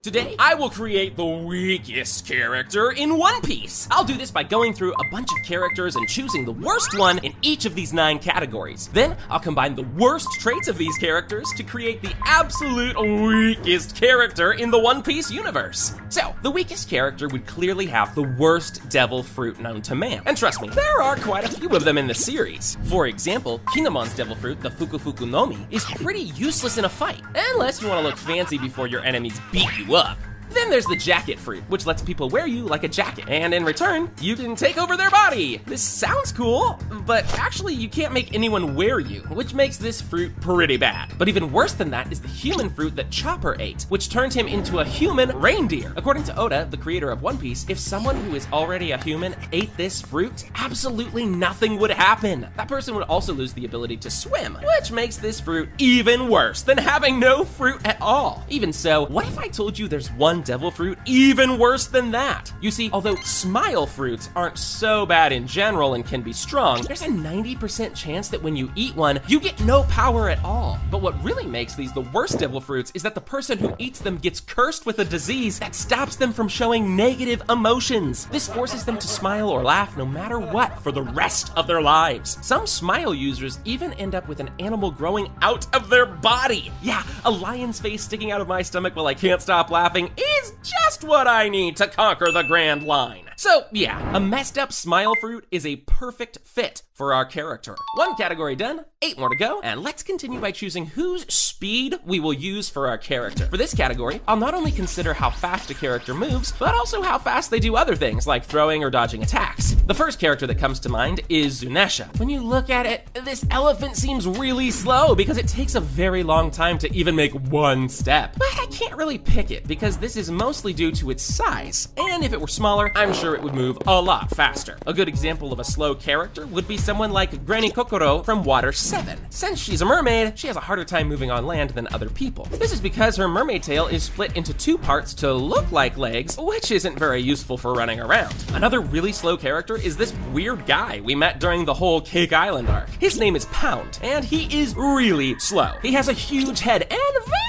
Today, I will create the weakest character in One Piece. I'll do this by going through a bunch of characters and choosing the worst one in each of these 9 categories. Then, I'll combine the worst traits of these characters to create the absolute weakest character in the One Piece universe. So, the weakest character would clearly have the worst devil fruit known to man. And trust me, there are quite a few of them in the series. For example, Kinemon's devil fruit, the Fuku Fuku no Mi, is pretty useless in a fight, unless you want to look fancy before your enemies beat you up. Then there's the jacket fruit, which lets people wear you like a jacket, and in return, you can take over their body. This sounds cool, but actually you can't make anyone wear you, which makes this fruit pretty bad. But even worse than that is the human fruit that Chopper ate, which turned him into a human reindeer. According to Oda, the creator of One Piece, if someone who is already a human ate this fruit, absolutely nothing would happen. That person would also lose the ability to swim, which makes this fruit even worse than having no fruit at all. Even so, what if I told you there's one devil fruit even worse than that? You see, although smile fruits aren't so bad in general and can be strong, there's a 90% chance that when you eat one, you get no power at all. But what really makes these the worst devil fruits is that the person who eats them gets cursed with a disease that stops them from showing negative emotions. This forces them to smile or laugh no matter what for the rest of their lives. Some smile users even end up with an animal growing out of their body. Yeah, a lion's face sticking out of my stomach while I can't stop laughing is just what I need to conquer the Grand Line. So yeah, a messed up smile fruit is a perfect fit for our character. 1 category done, 8 more to go, and let's continue by choosing whose speed we will use for our character. For this category, I'll not only consider how fast a character moves, but also how fast they do other things like throwing or dodging attacks. The first character that comes to mind is Zunesha. When you look at it, this elephant seems really slow because it takes a very long time to even make one step. But I can't really pick it because this is mostly due to its size, and if it were smaller, I'm sure it would move a lot faster. A good example of a slow character would be someone like Granny Kokoro from Water 7. Since she's a mermaid, she has a harder time moving on land than other people. This is because her mermaid tail is split into 2 parts to look like legs, which isn't very useful for running around. Another really slow character is this weird guy we met during the whole Cake Island arc. His name is Pound, and he is really slow. He has a huge head and very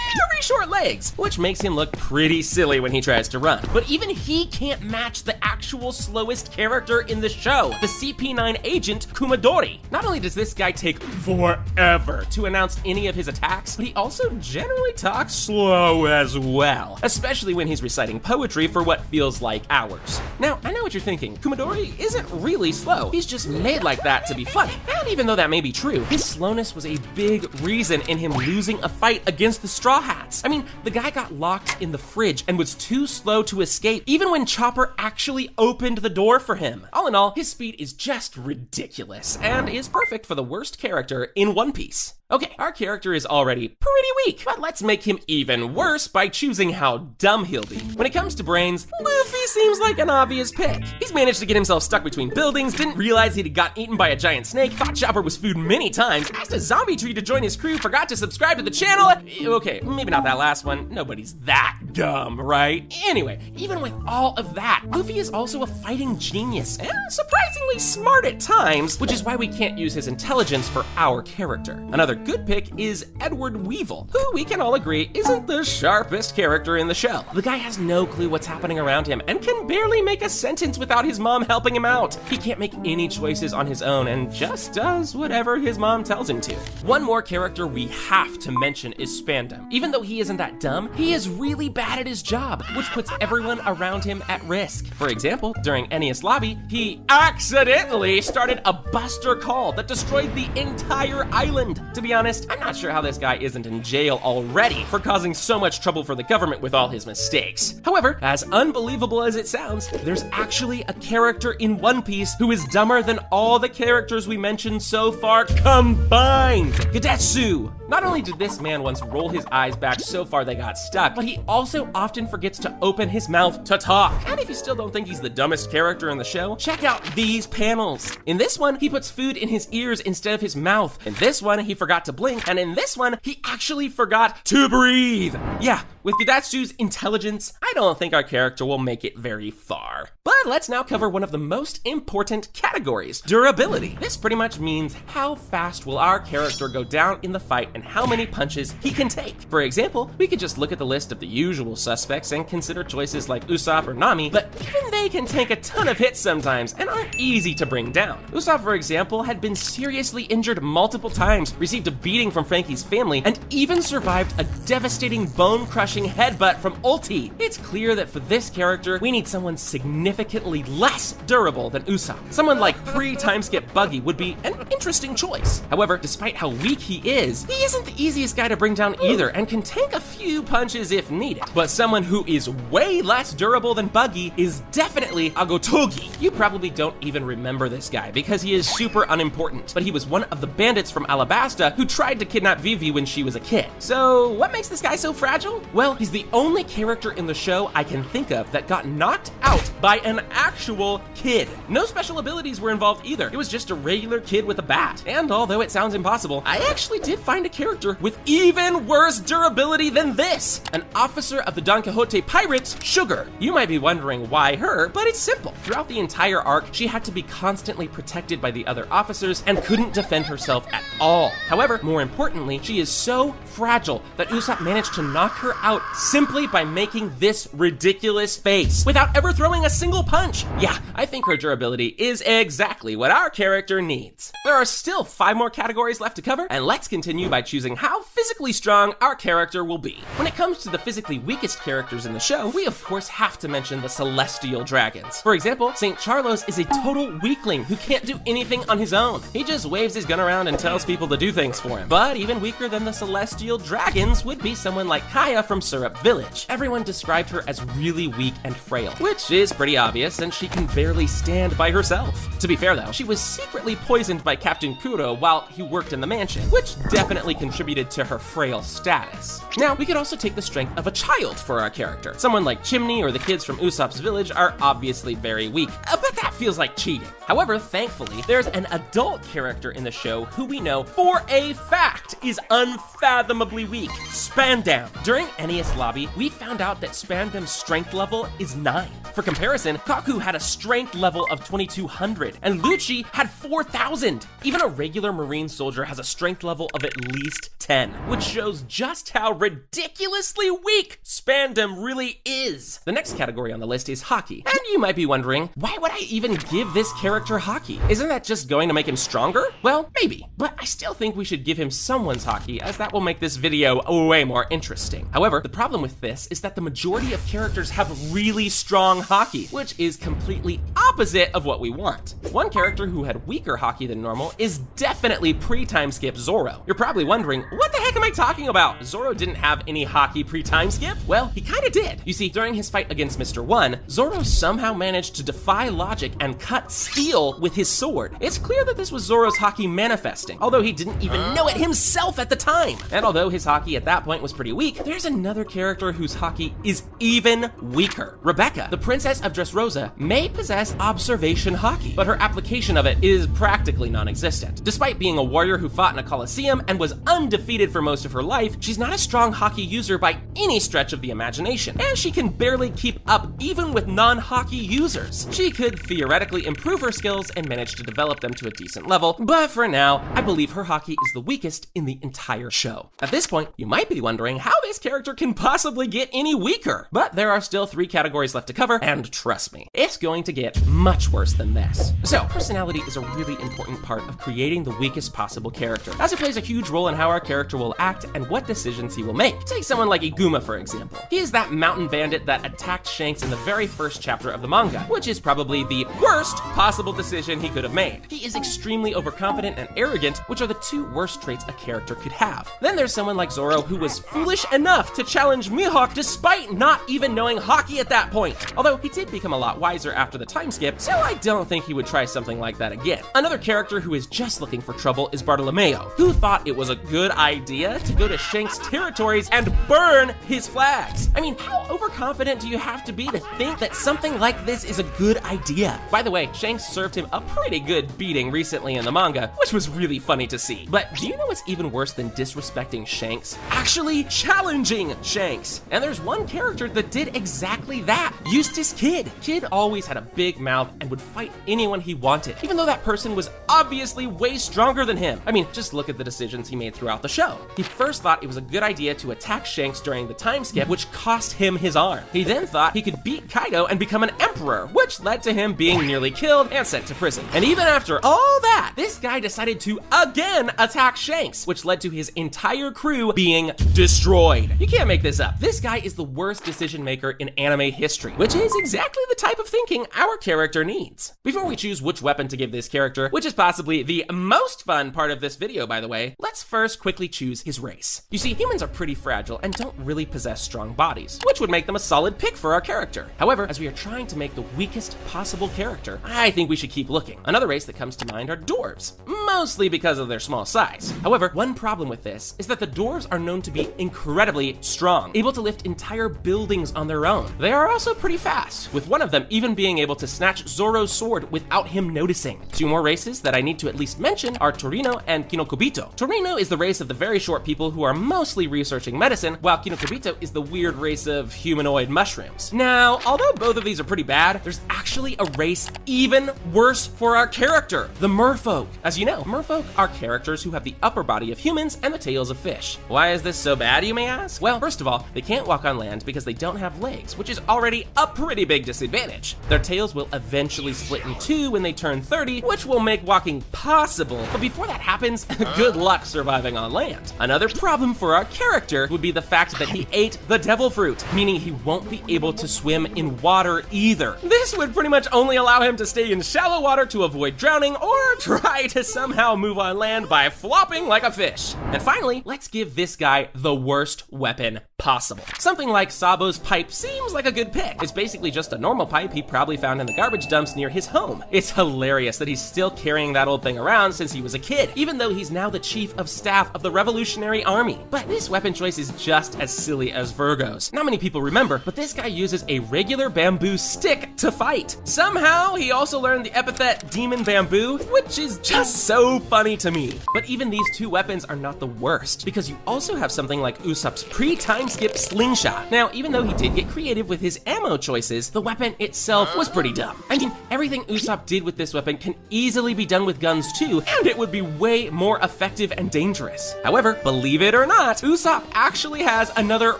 short legs, which makes him look pretty silly when he tries to run. But even he can't match the actual slowest character in the show, the CP9 agent Kumadori. Not only does this guy take forever to announce any of his attacks, but he also generally talks slow as well, especially when he's reciting poetry for what feels like hours. Now, I know what you're thinking. Kumadori isn't really slow. He's just made like that to be funny. And even though that may be true, his slowness was a big reason in him losing a fight against the Straw Hats. I mean, the guy got locked in the fridge and was too slow to escape, even when Chopper actually opened the door for him. All in all, his speed is just ridiculous and is perfect for the worst character in One Piece. Okay, our character is already pretty weak, but let's make him even worse by choosing how dumb he'll be. When it comes to brains, Luffy seems like an obvious pick. He's managed to get himself stuck between buildings, didn't realize he'd gotten eaten by a giant snake, thought Chopper was food many times, asked a zombie tree to join his crew, forgot to subscribe to the channel. Okay, maybe not that last one. Nobody's that dumb, right? Anyway, even with all of that, Luffy is also a fighting genius and surprisingly smart at times, which is why we can't use his intelligence for our character. Another good pick is Edward Weevil, who we can all agree isn't the sharpest character in the show. The guy has no clue what's happening around him and can barely make a sentence without his mom helping him out. He can't make any choices on his own and just does whatever his mom tells him to. One more character we have to mention is Spandam. Even though he isn't that dumb, he is really bad at his job, which puts everyone around him at risk. For example, during Enies Lobby, he accidentally started a buster call that destroyed the entire island. To be honest, I'm not sure how this guy isn't in jail already for causing so much trouble for the government with all his mistakes. However, as unbelievable as it sounds, there's actually a character in One Piece who is dumber than all the characters we mentioned so far combined. 𝐤𝐤𝐬𝐬𝐬. Not only did this man once roll his eyes back so far they got stuck, but he also often forgets to open his mouth to talk. And if you still don't think he's the dumbest character in the show, check out these panels. In this one, he puts food in his ears instead of his mouth. In this one, he forgot to blink. And in this one, he actually forgot to breathe. Yeah, with 𝐤𝐤𝐬𝐬's intelligence, I don't think our character will make it very far. But But let's now cover one of the most important categories, durability. This pretty much means how fast will our character go down in the fight and how many punches he can take. For example, we could just look at the list of the usual suspects and consider choices like Usopp or Nami, but even they can take a ton of hits sometimes and aren't easy to bring down. Usopp, for example, had been seriously injured multiple times, received a beating from Frankie's family, and even survived a devastating bone-crushing headbutt from Ulti. It's clear that for this character, we need someone significantly less durable than Usopp. Someone like pre-timeskip Buggy would be an interesting choice. However, despite how weak he isn't the easiest guy to bring down either and can take a few punches if needed. But someone who is way less durable than Buggy is definitely 𝐥𝐤𝐤𝐬𝐤𝐤𝐤. You probably don't even remember this guy because he is super unimportant, but he was one of the bandits from Alabasta who tried to kidnap Vivi when she was a kid. So what makes this guy so fragile? Well, he's the only character in the show I can think of that got knocked out by an actual kid. No special abilities were involved either. It was just a regular kid with a bat. And although it sounds impossible, I actually did find a character with even worse durability than this. An officer of the Don Quixote pirates, Sugar. You might be wondering why her, but it's simple. Throughout the entire arc, she had to be constantly protected by the other officers and couldn't defend herself at all. However, more importantly, she is so fragile that Usopp managed to knock her out simply by making this ridiculous face without ever throwing a single punch. Yeah, I think her durability is exactly what our character needs. There are still 5 more categories left to cover, and let's continue by choosing how physically strong our character will be. When it comes to the physically weakest characters in the show, we of course have to mention the celestial dragons. For example, St. Charlos is a total weakling who can't do anything on his own. He just waves his gun around and tells people to do things for him. But even weaker than the celestial dragons would be someone like Kaya from Syrup Village. Everyone described her as really weak and frail, which is pretty obvious since she can barely stand by herself. To be fair though, she was secretly poisoned by Captain Kuro while he worked in the mansion, which definitely contributed to her frail status. Now, we could also take the strength of a child for our character. Someone like Chimney or the kids from Usopp's village are obviously very weak, but that feels like cheating. However, thankfully, there's an adult character in the show who we know for a fact is unfathomably weak, Spandam. During Enies Lobby, we found out that Spandam's strength level is 9. For comparison, Kaku had a strength level of 2200, and Lucci had 4000. Even a regular Marine soldier has a strength level of at least 10, which shows just how ridiculously weak Spandam really is. The next category on the list is hockey, and you might be wondering, why would I even give this character hockey? Isn't that just going to make him stronger? Well, maybe, but I still think we should give him someone's hockey, as that will make this video way more interesting. However, the problem with this is that the majority of characters have really strong hockey, which is completely opposite of what we want. One character who had weaker hockey than normal is definitely pre-timeskip Zoro. You're probably wondering, what the heck am I talking about? Zoro didn't have any hockey pre-timeskip? Well, he kinda did. You see, during his fight against Mr. One, Zoro somehow managed to defy logic and cut steel with his sword. It's clear that this was Zoro's hockey manifesting, although he didn't even know it himself at the time. And although his hockey at that point was pretty weak, there's another character whose hockey is even weaker. Rebecca, the princess of Dressrosa, may possess observation hockey, but her application of it is practically non-existent. Despite being a warrior who fought in a coliseum and was undefeated for most of her life, she's not a strong hockey user by any stretch of the imagination, and she can barely keep up even with non-hockey users. She could theoretically improve her skills and manage to develop them to a decent level, but for now, I believe her hockey is the weakest in the entire show. At this point, you might be wondering how this character can possibly get any weaker, but there are still 3 categories left to cover, and trust me, it's going to get much worse than this. So, personality is a really important part of creating the weakest possible character, as it plays a huge role in how our character will act and what decisions he will make. Take someone like Iguma, for example. He is that mountain bandit that attacked Shanks in the very first chapter of the manga, which is probably the worst possible decision he could have made. He is extremely overconfident and arrogant, which are the 2 worst traits a character could have. Then there's someone like Zoro who was foolish enough to challenge Mihawk despite not even knowing hockey at that point. Although he did become a lot wiser after the timeskip, skip, so I don't think he would try something like that again. Another character who is just looking for trouble is Bartolomeo, who thought it was a good idea to go to Shanks' territories and burn his flags. I mean, how overconfident do you have to be to think that something like this is a good idea? By the way, Shanks served him a pretty good beating recently in the manga, which was really funny to see. But do you know what's even worse than disrespecting Shanks? Actually challenging Shanks. And there's one character that did exactly that, Eustace Kid. Kid always had a big mouth and would fight anyone he wanted, even though that person was obviously way stronger than him. I mean, just look at the decisions he made throughout the show. He first thought it was a good idea to attack Shanks during the time skip, which cost him his arm. He then thought he could beat Kaido and become an emperor, which led to him being nearly killed and sent to prison. And even after all that, this guy decided to again attack Shanks, which led to his entire crew being destroyed. You can't make this up. This guy is the worst decision maker in anime history, which is exactly the type of thinking our character needs. Before we choose which weapon to give this character, which is possibly the most fun part of this video, by the way, let's first quickly choose his race. You see, humans are pretty fragile and don't really possess strong bodies, which would make them a solid pick for our character. However, as we are trying to make the weakest possible character, I think we should keep looking. Another race that comes to mind are dwarves, mostly because of their small size. However, one problem with this is that the dwarves are known to be incredibly strong, able to lift entire buildings on their own. They are also pretty fast, with one of them even being able to snatch Zoro's sword without him noticing. Two more races that I need to at least mention are Torino and 𝐸𝐵ito. Torino is the race of the very short people who are mostly researching medicine, while 𝐸𝐸𝐵ito is the weird race of humanoid mushrooms. Now, although both of these are pretty bad, there's actually a race even worse for our character, the merfolk. As you know, merfolk are characters who have the upper body of humans and the tails of fish. Why is this so bad, you may ask? Well, first of all, they can't walk on land because they don't have legs, which is already a pretty big disadvantage. Their tails will eventually split in two when they turn 30, which will make walking possible, but before that happens, good luck surviving on land. Another problem for our character would be the fact that he ate the devil fruit, meaning he won't be able to swim in water either. This would pretty much only allow him to stay in shallow water to avoid drowning or try to somehow move on land by flopping like a fish. And finally, let's give this guy the worst weapon possible. Something like Sabo's pipe seems like a good pick. It's basically just a normal pipe he probably found in the garbage dumps near his home. It's hilarious that he's still carrying that old thing around since he was a kid, even though he's now the chief of staff of the Revolutionary Army. But this weapon choice is just as silly as Virgo's. Not many people remember, but this guy uses a regular bamboo stick to fight. Somehow, he also learned the epithet Demon Bamboo, which is just so funny to me. But even these two weapons are not the worst, because you also have something like Usopp's pre-time skip slingshot. Now, even though he did get creative with his ammo choices, the weapon itself was pretty dumb. I mean, everything Usopp did with this weapon can easily be done with guns too, and it would be way more effective and dangerous. However, believe it or not, Usopp actually has another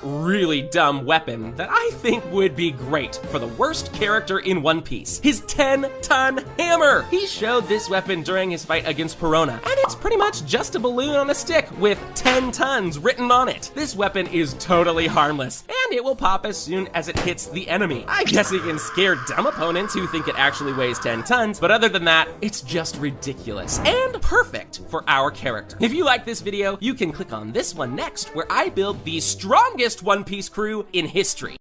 really dumb weapon that I think would be great for the worst character in One Piece, his 10-ton hammer. He showed this weapon during his fight against Perona, and it's pretty much just a balloon on a stick with 10 tons written on it. This weapon is totally harmless, and it will pop as soon as it hits the enemy. I guess it can scare dumb opponents who think it actually weighs 10 tons, but other than that, it's just ridiculous and perfect for our character. If you like this video, you can click on this one next, where I build the strongest One Piece crew in history.